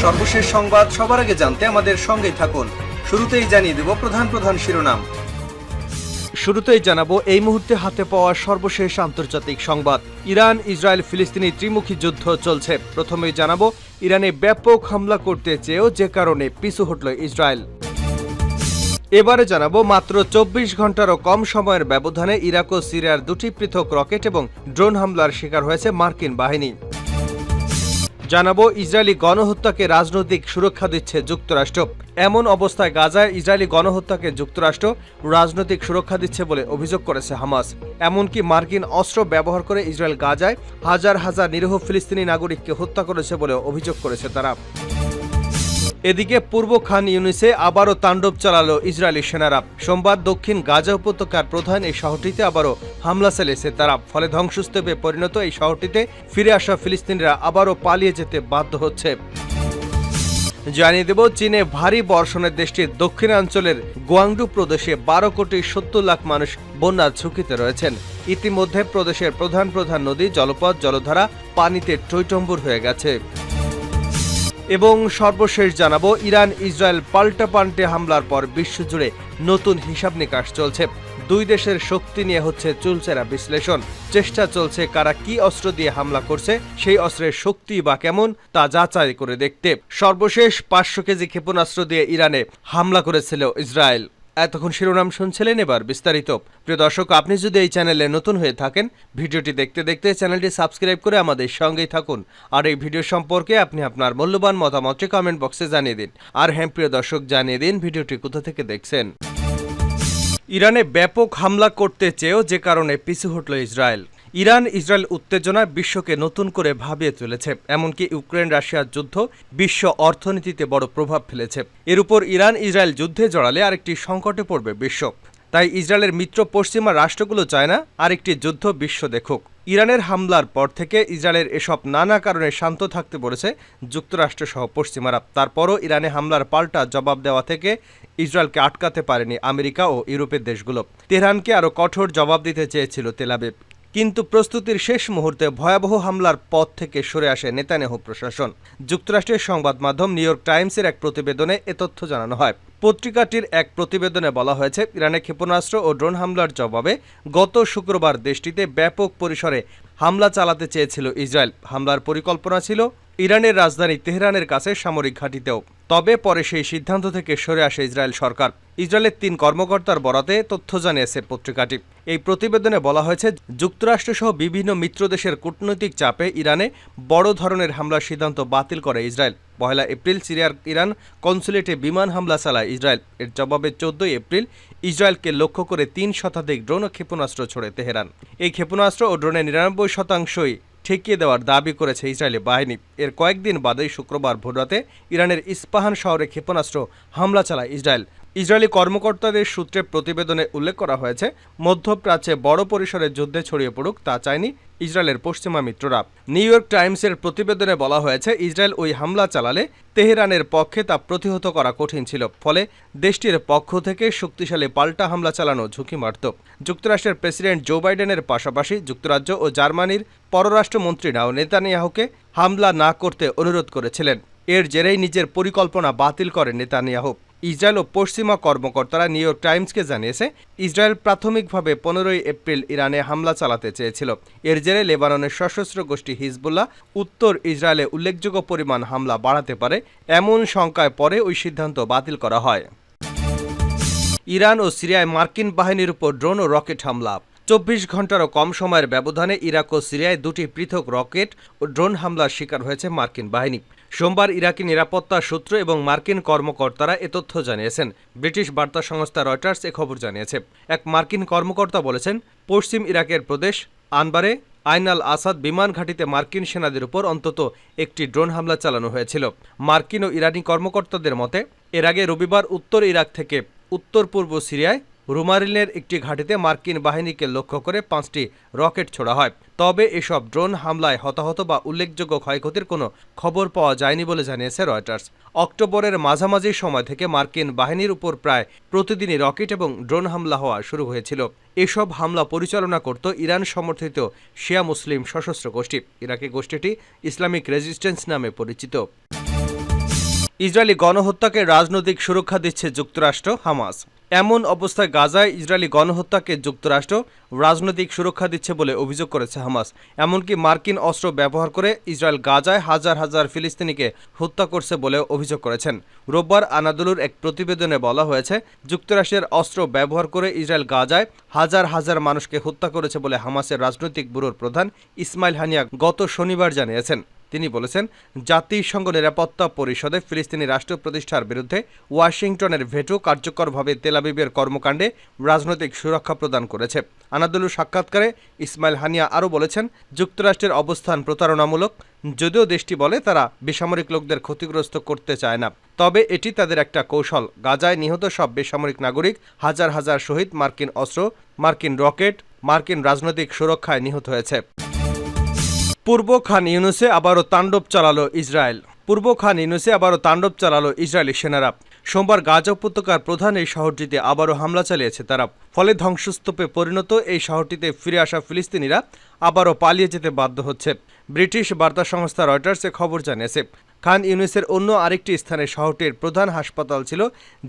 সর্বশেষ সংবাদ সবার আগে জানতে আমাদের সঙ্গেই থাকুন। শুরুতেই জানিয়ে দেব প্রধান শিরোনাম। শুরুতেই জানাবো এই মুহূর্তে হাতে পাওয়া সর্বশেষ আন্তর্জাতিক সংবাদ। ইরান ইসরায়েল ফিলিস্তিনি ত্রিমুখী যুদ্ধ চলছে। প্রথমেই জানাবো ইরানে ব্যাপক হামলা করতে চেয়েও যে কারণে পিছু হটল ইসরায়েল। এবারে জানাবো মাত্র 24 ঘন্টারও কম সময়ের ব্যবধানে ইরাক ও সিরিয়ার দুটি পৃথক রকেট এবং ড্রোন হামলার শিকার হয়েছে মার্কিন বাহিনী। জানাবো ইসরায়েলি গণহত্যাকে রাজনৈতিক সুরক্ষা দিচ্ছে যুক্তরাষ্ট্র। এমন অবস্থায় গাজায় ইসরায়েলি গণহত্যাকে যুক্তরাষ্ট্র রাজনৈতিক সুরক্ষা দিচ্ছে বলে অভিযোগ করেছে হামাস। এমনকি মার্কিন অস্ত্র ব্যবহার করে ইসরায়েল গাজায় হাজার হাজার নিরীহ ফিলিস্তিনি নাগরিককে হত্যা করেছে বলে অভিযোগ করেছে তারা। এদিকে পূর্ব খান ইউনিসে আবারও তাণ্ডব চালালো ইসরায়েলি সেনারা। সোমবার দক্ষিণ গাজা উপত্যকার প্রধান এই শহরটিতে আবারও হামলা চালিয়েছে তারা। ফলে ধ্বংসস্তূপে পরিণত এই শহরটিতে ফিরে আসা ফিলিস্তিনিরা আবারও পালিয়ে যেতে বাধ্য হচ্ছে। জানিয়ে দেব চীনে ভারী বর্ষণের দেশটির দক্ষিণাঞ্চলের গুয়াংডু প্রদেশে 12 কোটি 70 লাখ মানুষ বন্যার ঝুঁকিতে রয়েছেন। ইতিমধ্যে প্রদেশের প্রধান নদী জলপথ জলধারা পানিতে টইটম্বুর হয়ে গেছে। এবং সর্বশেষ জানাবো ইরান ইসরায়েল পাল্টাপাল্টে হামলার পর বিশ্বজুড়ে নতুন হিসাব নিকাশ চলছে। দুই দেশের শক্তি নিয়ে হচ্ছে চুলচেরা বিশ্লেষণ। চেষ্টা চলছে কারা কি অস্ত্র দিয়ে হামলা করছে, সেই অস্ত্রের শক্তি বা কেমন তা যাচাই করে দেখতে। সর্বশেষ 500 কেজি ক্ষেপণাস্ত্র দিয়ে ইরানে হামলা করেছিল ইসরায়েল। এতক্ষণ শিরোনাম শুনছিলেন, এবার বিস্তারিত। প্রিয় দর্শক, আপনি যদি এই চ্যানেলে নতুন হয়ে থাকেন, ভিডিওটি দেখতে দেখতে চ্যানেলটি সাবস্ক্রাইব করে আমাদের সঙ্গেই থাকুন। আর এই ভিডিও সম্পর্কে আপনি আপনার মূল্যবান মতামতটি কমেন্ট বক্সে জানিয়ে দিন। আর হ্যাঁ প্রিয় দর্শক, জানিয়ে দিন ভিডিওটি কোথা থেকে দেখছেন। ইরানে ব্যাপক হামলা করতে চেয়েও যে কারণে পিছু হটল ইসরায়েল। ইরান ইসরায়েল উত্তেজনা বিশ্বকে নতুন করে ভাবিয়ে তুলেছে। এমনকি ইউক্রেন রাশিয়ার যুদ্ধ বিশ্ব অর্থনীতিতে বড় প্রভাব ফেলেছে। এর উপর ইরান ইসরায়েল যুদ্ধে জড়ালে আরেকটি সংকটে পড়বে বিশ্ব। তাই ইসরায়েলের মিত্র পশ্চিমা রাষ্ট্রগুলো চায় না আরেকটি যুদ্ধ বিশ্ব দেখুক। ইরানের হামলার পর থেকে ইসরায়েলের এসব নানা কারণে শান্ত থাকতে বলেছে যুক্তরাষ্ট্র সহ পশ্চিমারা। তারপরও ইরানে হামলার পাল্টা জবাব দেওয়া থেকে ইসরায়েলকে আটকাতে পারেনি আমেরিকা ও ইউরোপের দেশগুলো। তেহরানকে আরও কঠোর জবাব দিতে চেয়েছিল তেল আবিব। কিন্তু প্রস্তুতির শেষ মুহূর্তে ভয়াবহ হামলার পথ থেকে সরে আসে নেতানিয়াহু প্রশাসন। যুক্তরাষ্ট্রের সংবাদ মাধ্যম নিউ ইয়র্ক টাইমসের এক প্রতিবেদনে এ তথ্য জানানো হয়। পত্রিকাটির এক প্রতিবেদনে বলা হয়েছে, ইরানে ক্ষেপণাস্ত্র ও ড্রোন হামলার জবাবে গত শুক্রবার দেশটিতে ব্যাপক পরিসরে হামলা চালাতে চেয়েছিল ইসরায়েল। হামলার পরিকল্পনা ছিল ইরানের রাজধানী তেহরানের কাছে সামরিক ঘাঁটিতেও। তবে পরে সেই সিদ্ধান্ত থেকে সরে আসে ইসরায়েল সরকার। ইসরায়েলের 3 কর্মকর্তার বরাতে তথ্য জানিয়েছে পত্রিকাটি। এই প্রতিবেদনে বলা হয়েছে, যুক্তরাষ্ট্রসহ বিভিন্ন মিত্র দেশের কূটনৈতিক চাপে ইরানে বড় ধরনের হামলার সিদ্ধান্ত বাতিল করে ইসরায়েল। 1 এপ্রিল সিরিয়ার ইরান কনসুলেটে বিমান হামলা চালায় ইসরায়েল। এর জবাবে 14 এপ্রিল ইসরায়েলকে লক্ষ্য করে 3 শতাধিক ড্রোন ও ক্ষেপণাস্ত্র ছোড়ে তেহরান। এই ক্ষেপণাস্ত্র ও ড্রোনের 99% ঠেকিয়ে দেওয়ার দাবি করেছে ইসরায়েলি বাহিনী। এর কয়েকদিন বাদেই শুক্রবার ভোররাতে ইরানের ইস্পাহান শহরে ক্ষেপণাস্ত্র হামলা চালায় ইসরায়েল। ইসরায়েলি কর্মকর্তাদের সূত্রে প্রতিবেদনে উল্লেখ করা হয়েছে, মধ্যপ্রাচ্যে বড় পরিসরে যুদ্ধে ছড়িয়ে পড়ুক তা চায়নি ইসরায়েলের পশ্চিমা মিত্ররা। নিউ ইয়র্ক টাইমসের প্রতিবেদনে বলা হয়েছে, ইসরায়েল ওই হামলা চালালে তেহরানের পক্ষে তা প্রতিহত করা কঠিন ছিল। ফলে দেশটির পক্ষ থেকে শক্তিশালী পাল্টা হামলা চালানো ঝুঁকি মারত। যুক্তরাষ্ট্রের প্রেসিডেন্ট জো বাইডেনের পাশাপাশি যুক্তরাজ্য ও জার্মানির পররাষ্ট্রমন্ত্রীরাও নেতানিয়াহুকে হামলা না করতে অনুরোধ করেছিলেন। এর জেরেই নিজের পরিকল্পনা বাতিল করেন নেতানিয়াহু। ইসরায়েল ও পশ্চিমা কর্মকর্তারা নিউ ইয়র্ক টাইমসকে জানিয়েছে, ইসরায়েল প্রাথমিকভাবে 15 এপ্রিল ইরানে হামলা চালাতে চেয়েছিল। এর জেরে লেবাননের সশস্ত্র গোষ্ঠী হিজবুল্লাহ উত্তর ইসরায়েলে উল্লেখযোগ্য পরিমাণ হামলা বাড়াতে পারে, এমন শঙ্কায় পরে ওই সিদ্ধান্ত বাতিল করা হয়। ইরান ও সিরিয়ায় মার্কিন বাহিনীর উপর ড্রোন ও রকেট হামলা। 24 ঘন্টারও কম সময়ের ব্যবধানে ইরাক ও সিরিয়ায় দুটি পৃথক রকেট ও ড্রোন হামলার শিকার হয়েছে মার্কিন বাহিনী। সোমবার ইরাকি নিরাপত্তা সূত্র এবং মার্কিন কর্মকর্তারা এ তথ্য জানিয়েছেন। ব্রিটিশ বার্তা সংস্থা রয়টার্স এ খবর জানিয়েছে। এক মার্কিন কর্মকর্তা বলেছেন, পশ্চিম ইরাকের প্রদেশ আনবারে আইন আল আসাদ বিমান ঘাঁটিতে মার্কিন সেনাদের উপর অন্তত একটি ড্রোন হামলা চালানো হয়েছিল। মার্কিন ও ইরানি কর্মকর্তাদের মতে, এর আগে রবিবার উত্তর ইরাক থেকে উত্তর পূর্ব সিরিয়ায় রুমারিলের একটি ঘাঁটিতে মার্কিন বাহিনীকে লক্ষ্য করে 5টি রকেট ছোড়া হয়। তবে এসব ড্রোন হামলায় হতাহত বা উল্লেখযোগ্য ক্ষয়ক্ষতির কোনো খবর পাওয়া যায়নি বলে জানিয়েছে রয়টার্স। অক্টোবরের মাঝামাঝি সময় থেকে মার্কিন বাহিনীর উপর প্রায় প্রতিদিনই রকেট এবং ড্রোন হামলা হওয়া শুরু হয়েছিল। এসব হামলা পরিচালনা করত ইরান সমর্থিত শিয়া মুসলিম সশস্ত্র গোষ্ঠী। ইরাকি গোষ্ঠীটি ইসলামিক রেজিস্ট্যান্স নামে পরিচিত। ইসরায়েলি গণহত্যাকে রাজনৈতিক সুরক্ষা দিচ্ছে যুক্তরাষ্ট্র, হামাস। এমন অবস্থায় গাজায় ইসরায়েলি গণহত্যাকে যুক্তরাষ্ট্র রাজনৈতিক সুরক্ষা দিচ্ছে বলে অভিযোগ করেছে হামাস। এমনকি মার্কিন অস্ত্র ব্যবহার করে ইসরায়েল গাজায় হাজার হাজার ফিলিস্তিনিকে হত্যা করছে বলেও অভিযোগ করেছেন। রোববার আনাদোলুর এক প্রতিবেদনে বলা হয়েছে, যুক্তরাষ্ট্রের অস্ত্র ব্যবহার করে ইসরায়েল গাজায় হাজার হাজার মানুষকে হত্যা করেছে বলে হামাসের রাজনৈতিক ব্যুরোর প্রধান ইসমাইল হানিয়া গত শনিবার জানিয়েছেন। তিনি বলেছেন, জাতিসংঘ নিরাপত্তা পরিষদে ফিলিস্তিনি রাষ্ট্র প্রতিষ্ঠার বিরুদ্ধে ওয়াশিংটনের ভেটো কার্যকরভাবে তেল আবিবের কর্মকাণ্ডে রাজনৈতিক সুরক্ষা প্রদান করেছে। আনাদোলুর সাক্ষাৎকারে ইসমাইল হানিয়া আরও বলেছেন, যুক্তরাষ্ট্রের অবস্থান প্রতারণামূলক। যদিও দেশটি বলে তারা বেসামরিক লোকদের ক্ষতিগ্রস্ত করতে চায় না, তবে এটি তাদের একটা কৌশল। গাজায় নিহত সব বেসামরিক নাগরিক, হাজার হাজার শহীদ, মার্কিন অস্ত্র, মার্কিন রকেট, মার্কিন রাজনৈতিক সুরক্ষায় নিহত হয়েছে। পূর্ব খান ইউনুসে আবারও তাণ্ডব চালালো ইসরায়েল। পূর্ব খান ইউনুসে আবারও তাণ্ডব চালালো ইসরায়েলি সেনারা। সোমবার গাজা উপত্যকার প্রধান এই শহরটিতে আবারও হামলা চালিয়েছে তারা। ফলে ধ্বংসস্তূপে পরিণত এই শহরটিতে ফিরে আসা ফিলিস্তিনিরা আবারও পালিয়ে যেতে বাধ্য হচ্ছে। ব্রিটিশ বার্তা সংস্থা রয়টার্সে খবর জানিয়েছে, খান ইউনিসের অন্য আরেকটি স্থানে শহরটির প্রধান হাসপাতাল ছিল,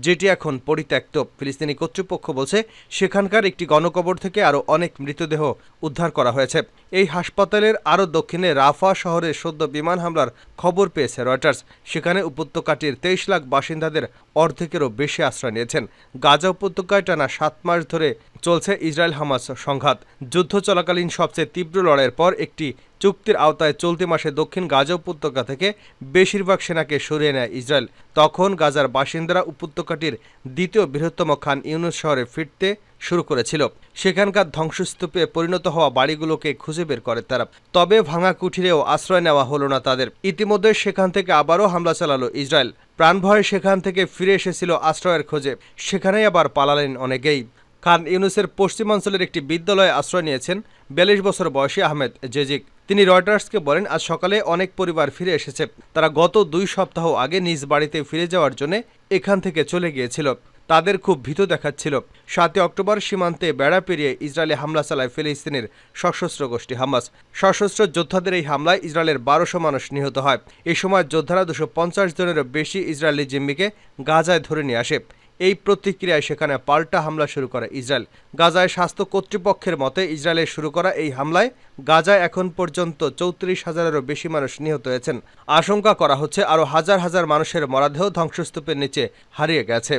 যেটি এখন পরিত্যক্ত। ফিলিস্তিনি কর্তৃপক্ষ বলছে, সেখানকার একটি গণকবর থেকে আরও অনেক মৃতদেহ উদ্ধার করা হয়েছে। এই হাসপাতালের আরও দক্ষিণে রাফা শহরে সদ্য বিমান হামলার খবর পেয়েছে রয়টার্স। সেখানে উপত্যকাটির 23 লাখ বাসিন্দাদের অর্ধেকেরও বেশি আশ্রয় নিয়েছেন। গাজা উপত্যকায় টানা 7 মাস ধরে চলছে ইসরায়েল হামাস সংঘাত। যুদ্ধ চলাকালীন সবচেয়ে তীব্র লড়াইয়ের পর একটি চুক্তির আওতায় চলতি মাসে দক্ষিণ গাজা উপত্যকা থেকে বেশিরভাগ সেনাকে সরিয়ে নেয় ইসরায়েল। তখন গাজার বাসিন্দারা উপত্যকাটির দ্বিতীয় বৃহত্তম খান ইউনুস শহরে ফিরতে শুরু করেছিল। সেখানকার ধ্বংসস্তূপে পরিণত হওয়া বাড়িগুলোকে খুঁজে বের করে তারা। তবে ভাঙা কুঠিরেও আশ্রয় নেওয়া হলো না তাদের। ইতিমধ্যে সেখান থেকে আবারও হামলা চালালো ইসরায়েল। প্রাণভয়ে সেখান থেকে ফিরে এসেছিল আশ্রয়ের খোঁজে, সেখানেই আবার পালালেন অনেকেই। খান ইউনুসের পশ্চিমাঞ্চলের একটি বিদ্যালয়ে আশ্রয় নিয়েছেন 42 বছর বয়সী আহমেদ জেজিক। তিনি রয়টার্সকে বলেন, আজ সকালে অনেক পরিবার ফিরে এসেছে। তারা গত 2 সপ্তাহ আগে নিজ বাড়িতে ফিরে যাওয়ার জন্য এখান থেকে চলে গিয়েছিল। তাদের খুব ভীত দেখাচ্ছিল। 7 অক্টোবর সীমান্তে বেড়া পেরিয়ে ইসরায়েলে হামলা চালায় ফিলিস্তিনের সশস্ত্র গোষ্ঠী হামাস। সশস্ত্র যোদ্ধাদের এই হামলায় ইসরায়েলের 1200 মানুষ নিহত হয়। এই সময় যোদ্ধারা 250 জনেরও বেশি ইসরায়েলি জিম্মিকে গাজায় ধরে নিয়ে আসে। এই প্রতিক্রিয়ায় সেখানে পাল্টা হামলা শুরু করে ইসরায়েল। গাজায় স্বাস্থ্য কর্তৃপক্ষের মতে, ইসরায়েলের শুরু করা এই হামলায় গাজায় এখন পর্যন্ত 34,000-এরও বেশি মানুষ নিহত হয়েছেন। আশঙ্কা করা হচ্ছে আরও হাজার হাজার মানুষের মরদেহ ধ্বংসস্তূপের নিচে হারিয়ে গেছে।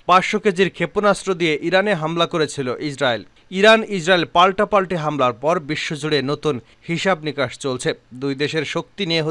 500 কেজির ক্ষেপণাস্ত্র দিয়ে ইরানে হামলা করেছিল ইসরায়েল। ইসরায়েল পাল্টাপাল্টি হামলার পর বিশ্বজুড়ে নতুন হিসাব নিকাশ চলছে। দুই দেশের শক্তি নিয়ে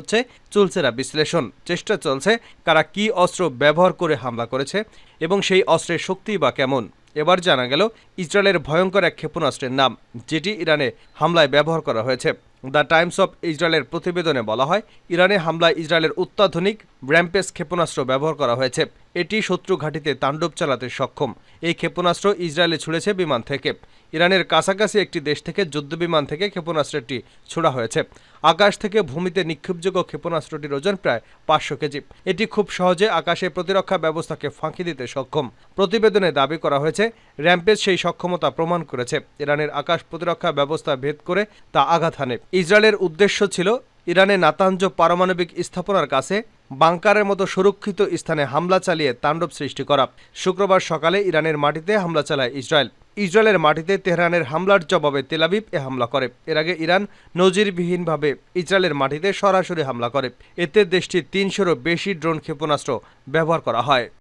চলছে বিশ্লেষণ। চেষ্টা চলছে কারা কী অস্ত্র ব্যবহার করে হামলা করেছে এবং সেই অস্ত্রের শক্তি বা কেমন। এবার জানা গেল ইসরায়েলের ভয়ঙ্কর এক ক্ষেপণাস্ত্রের নাম, যেটি ইরানে হামলায় ব্যবহার করা হয়েছে। দ্য টাইমস অফ ইসরায়েলের প্রতিবেদনে বলা হয়, ইরানে হামলায় ইসরায়েলের অত্যাধুনিক র্যাম্পেজ ক্ষেপণাস্ত্র ব্যবহার করা হয়েছে। এটি শত্রু ঘাঁটিতে তাণ্ডব চালাতে সক্ষম। এই ক্ষেপণাস্ত্র ইসরায়েলে ছুড়েছে বিমান থেকে। ইরানের কাছাকাছি একটি দেশ থেকে যুদ্ধবিমান থেকে ক্ষেপণাস্ত্রটি ছোড়া হয়েছে। আকাশ থেকে ভূমিতে নিক্ষেপযোগ্য ক্ষেপণাস্ত্রটির ওজন প্রায় 500 কেজি। এটি খুব সহজে আকাশে প্রতিরক্ষা ব্যবস্থাকে ফাঁকি দিতে সক্ষম। প্রতিবেদনে দাবি করা হয়েছে, র্যাম্পেজ সেই সক্ষমতা প্রমাণ করেছে। ইরানের আকাশ প্রতিরক্ষা ব্যবস্থা ভেদ করে তা আঘাত হানে। ইসরায়েলের উদ্দেশ্য ছিল ইরানে নাতাঞ্জ পারমাণবিক স্থাপনার কাছে বাংকারের মতো সুরক্ষিত স্থানে হামলা চালিয়ে তাণ্ডব সৃষ্টি করা। শুক্রবার সকালে ইরানের মাটিতে হামলা চালায় ইসরায়েলের মাটিতে তেহরানের হামলার জবাবে তেল আবিব হামলা করে। এর আগে ইরান নজিরবিহীনভাবে ইসরায়েলের মাটিতে সরাসরি হামলা করে। এতে দেশটির 300-এরও বেশি ড্রোন ক্ষেপণাস্ত্র ব্যবহার করা হয়।